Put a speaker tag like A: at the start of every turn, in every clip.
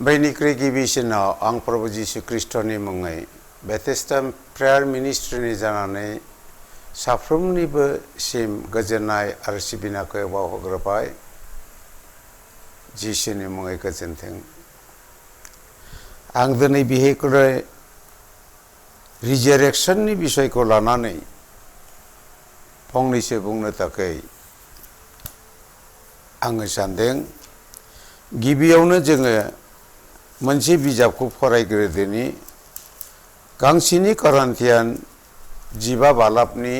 A: बयनिख्रुइ गिबिसिनाव आं प्रभु जिशु ख्रीष्टनि मुङै बेथेस्दा प्रेयार मिनिस्ट्रिनि जानानै साफ्रोमनिबो सिम गोजोननाय आरो सिबिनायखौ बावहरग्रोबाय। जिशुनि मुङै गोजोनथों। आं दिनै बिहेखुरै रिजारेक्शननि बिषयखौ लानानै फंनैसो बुंनो थाखाय आङो सानदों। गिबियावनो जोङो मोनसे बिजाबखौ फरायग्रोदोनि गांसेनि करन्थियान 15 बालाबनि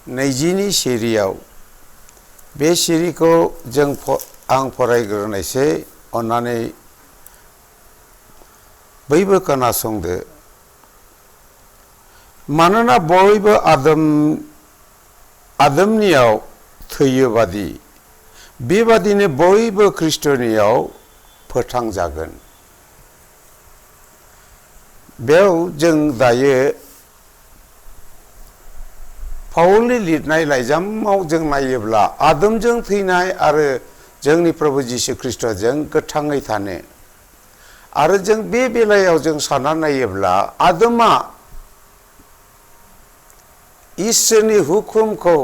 A: 20नि सिरियाव बे सिरिखौ आं फरायग्रोनायसै, अन्नानै बयबो खोनासंदो। मानोना बयबो आदमनियाव थैयोबादि बेबादिनो बयबो ख्रीष्टनियाव फोथांजागोन। बेयाव जों दायो पाउलनि लिरनाय लाइजामाव जों नायोब्ला आदमजों थैनाय आरो जोंनि प्रभु जिशु ख्रीष्टजों गोथाङै थानो आरो जों बे बेलायाव जों सानना नायोब्ला आदमा इसोरनि हुकुमखौ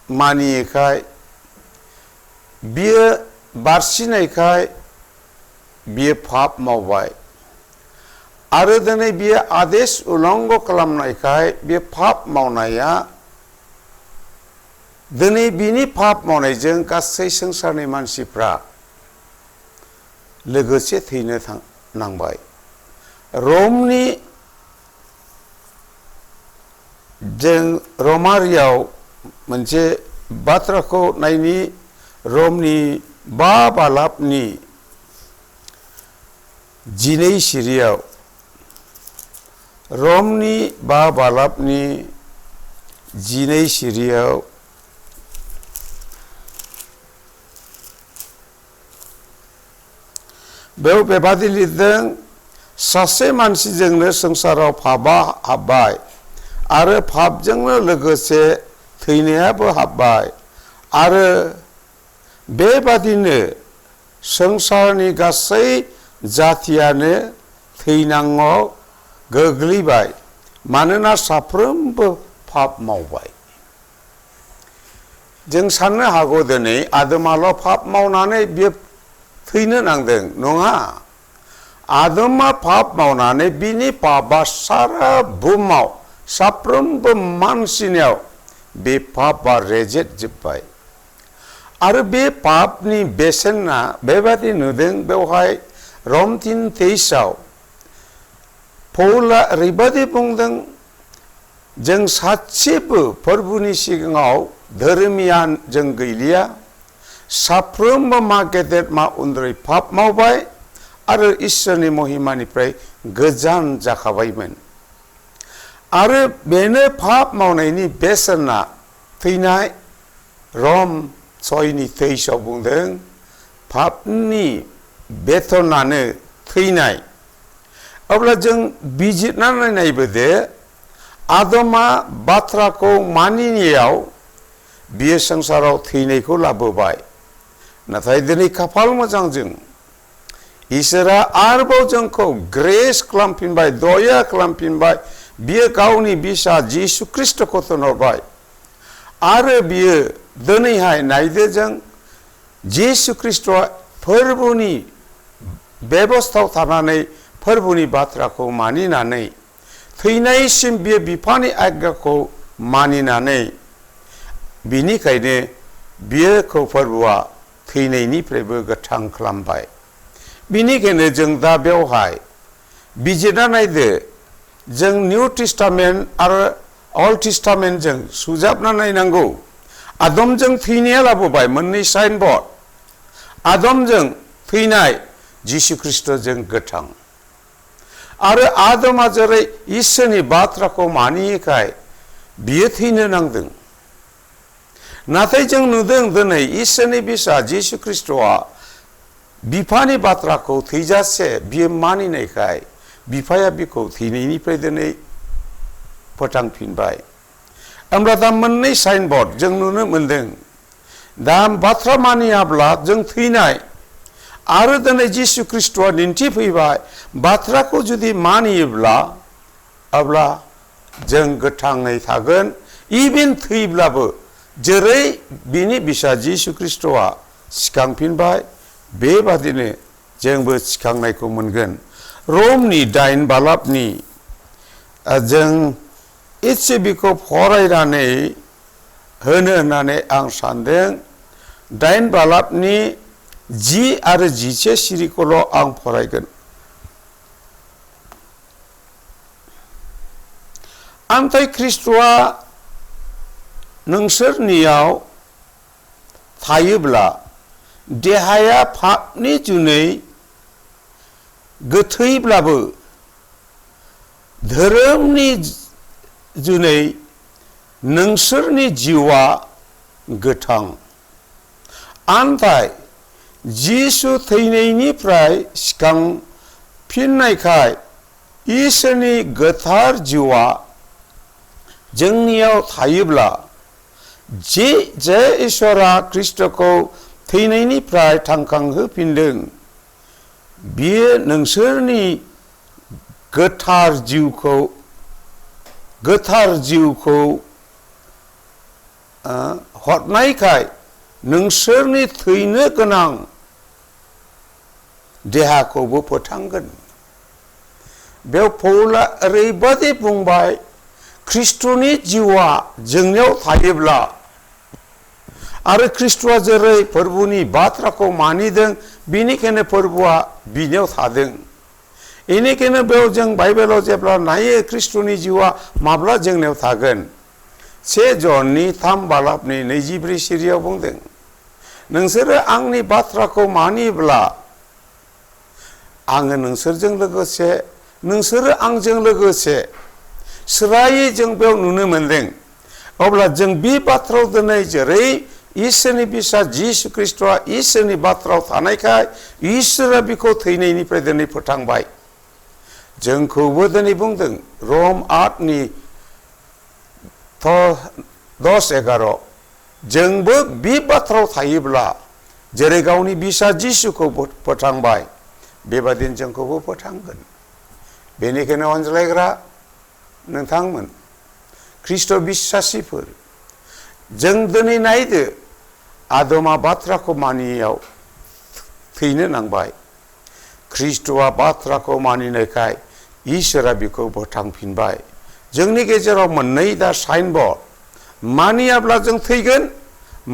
A: मानियैखाय बियो बारसिनायखाय बियो पाप मावबाय आरो दिनै बियो आदेश उलंघ खालामनायखाय बे पाप मावनाया दिनै बिनि पाप मावनायजों गासै संसारनि मानसिफ्रा लोगोसे थैनो नांबाय। रोमनि जों रमारियाव मोनसे बाथ्राखौ नायनि, रोमनि 5 बालाबनि 12 सिरियाव, रोमनि 5 बालाबनि 12 सिरियाव बेयाव बेबादि लिरदों, सासे मानसिजोंनो संसाराव पापआ हाबबाय आरो पापजोंनो लोगोसे थैनायाबो हाबबाय आरो बेबादिनो संसारनि गासै जातियानो थैनाङाव गोग्लैबाय, मानोना साफ्रोमबो पाप मावबाय। जों साननो हागौ दिनै आदमाल' पाप मावनानै बियो थैनो नांदों। नङा, आदमा पाप मावनानै बिनि पापआ सारा बुहुमाव साफ्रोमबो मानसिनियाव बे पापआ रेजेटजोब्बाय आरो बे पापनि बेसेना बेबादि नुदों। बेवहाय रोम 3:23 पौला ओरैबादि बुंदों, जों सासेबो प्रभुनि सिगाङाव धोरोमियान जों गैलिया, साफ्रोमबो मा गेदेर मा उन्दै पाप मावबाय आरो इसोरनि महिमानिफ्राय गोजान जाखाबायमोन आरो बेनो पाप मावनायनि बेसेना थैनाय। रोम 6:23 बुंदों, पापनि बेथनानो थैनाय। अब्ला जों बिजिरनानै नायबोदो, आदमा बाथ्राखौ मानिनायाव बियो संसाराव थैनायखौ लाबोबाय, नाथाय दिनै खाफाल मोजांजों इसोरा आरोबाव जोंखौ ग्रेस खालामफिनबाय, दया खालामफिनबाय। बियो गावनि बिसा जिशु ख्रीष्टखौ थिनहरबाय आरो बियो दिनैहाय नायदो, जों जिशु ख्रीष्टआ फोरबोनि बेबस्थायाव थानानै फोरबोनि बाथ्राखौ मानिनानै थैनायसिम बियो बिफानि आज्ञाखौ मानिनानै, बिनिखायनो बियोखौ फोरबोआ थैनायनिफ्रायबो गोथां खालामबाय। बिनिखायनो जों दा बेवहाय बिजिरना नायदो, जों निउ टेस्टामेन्ट आरो अल्ड टेस्टामेन्टजों सुजाबना नायनांगौ। आदमजों थैनाया लाबोबाय मोननै साइनबर्ड, आदमजों थैनाय, जिशु ख्रीष्टजों गोथां। आरो आदमा जेरै इसोरनि बाथ्राखौ मानियैखाय बियो थैनो नांदों, नाथाय जों नुदों दिनै इसोरनि बिसा जिशु ख्रीष्टआ बिफानि बाथ्राखौ थैजासे बियो मानिनायखाय बिफाया बिखौ थैनायनिफ्राय दिनै फोथांफिनबाय। होमब्ला दा मोननै साइनबर्ड जों नुनो मोनदों। दा बाथ्रा मानियाब्ला जों थैनाय आरो दिनै जिसु ख्रिस्टआ दिन्थिफैबाय बाथ्राखौ जुदि मानियोब्ला अब्ला जों गोथाङै थागोन इभेन थैब्लाबो जेरै बिनि बिसा जिसु ख्रिस्टआ सिखांफिनबाय बेबादिनो जोंबो सिखांनायखौ मोनगोन रमनि 8 बालाबनि जों एसे बेखौ फरायनानै होनो होननानै आं सानदों 8 बालाबनि 10 आरो 11 सिरिखौल' आं फरायगोन आमथाय ख्रिस्टआ नोंसोरनियाव थायोब्ला देहाया पापनि जुनै गोथैब्लाबो धोरोमनि जुनै नोंसोरनि जिउआ गोथां आमथाय जिसु थैनायनिफ्राय सिखांफिननायखाय इसोरनि गोथार जिउआ जोंनियाव थायोब्ला जे इसोरा ख्रिस्टखौ थैनायनिफ्राय थांखांहोफिनदों बियो नोंसोरनि गोथार जिउखौ हरनायखाय नोंसोरनि थैनो गोनां देहाखौबो फोथांगोन बेयाव पौला ओरैबादि बुंबाय ख्रिस्टनि जिउआ जोंनियाव थायोब्ला आरो ख्रिस्टआ जेरै फोरबोनि बाथ्राखौ मानिदों बेनिखायनो फोरबोआ बिनियाव थादों बेनिखायनो बेयाव जों बाइबेलाव जेब्ला नायो ख्रिस्टनि जिउआ माब्ला जोंनियाव थागोन 1 जननि 3 बालाबनि 24 सिरियाव बुंदों नोंसोरो आंनि बाथ्राखौ मानिब्ला आङो नोंसोरजों लोगोसे नोंसोरो आंजों लोगोसे सोरायै जों बेयाव नुनो मोनदों अब्ला जों बे बाथ्रायाव दिनै जेरै इसोरनि बिसा जिसु ख्रिस्टआ इसोरनि बाथ्रायाव थानायखाय इसोरा बिखौ थैनायनिफ्राय दिनै फोथांबाय जोंखौबो दिनै बुंदों रम 8नि 10-11 जोंबो बे बाथ्रायाव थायोब्ला जेरै गावनि बिसा जिसुखौ फोथांबाय बेबादिनो जोंखौबो फोथांगोन बेनिखायनो अनज्लायग्रा नोंथांमोन ख्रिस्ट बिश्वासीफोर जों दिनै नायदो आदमा बाथ्राखौ मानियाव थैनो नांबाय ख्रिस्टआ बाथ्राखौ मानिनायखाय इसोरा बिखौ फोथांफिनबाय जोंनि गेजेराव मोननै दा साइनबर्ड मानियाब्ला जों थैगोन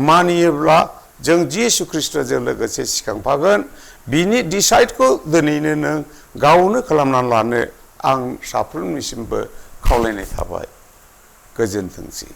A: मानियोब्ला जों जिसु ख्रिस्टजों लोगोसे सिखांफागोन बिनि डिसाइडखौ दिनैनो नों गावनो खालामनानै लानो आं साफ्रोमनिसिमबो खावलायनाय थाबाय गोजोनथोंसै।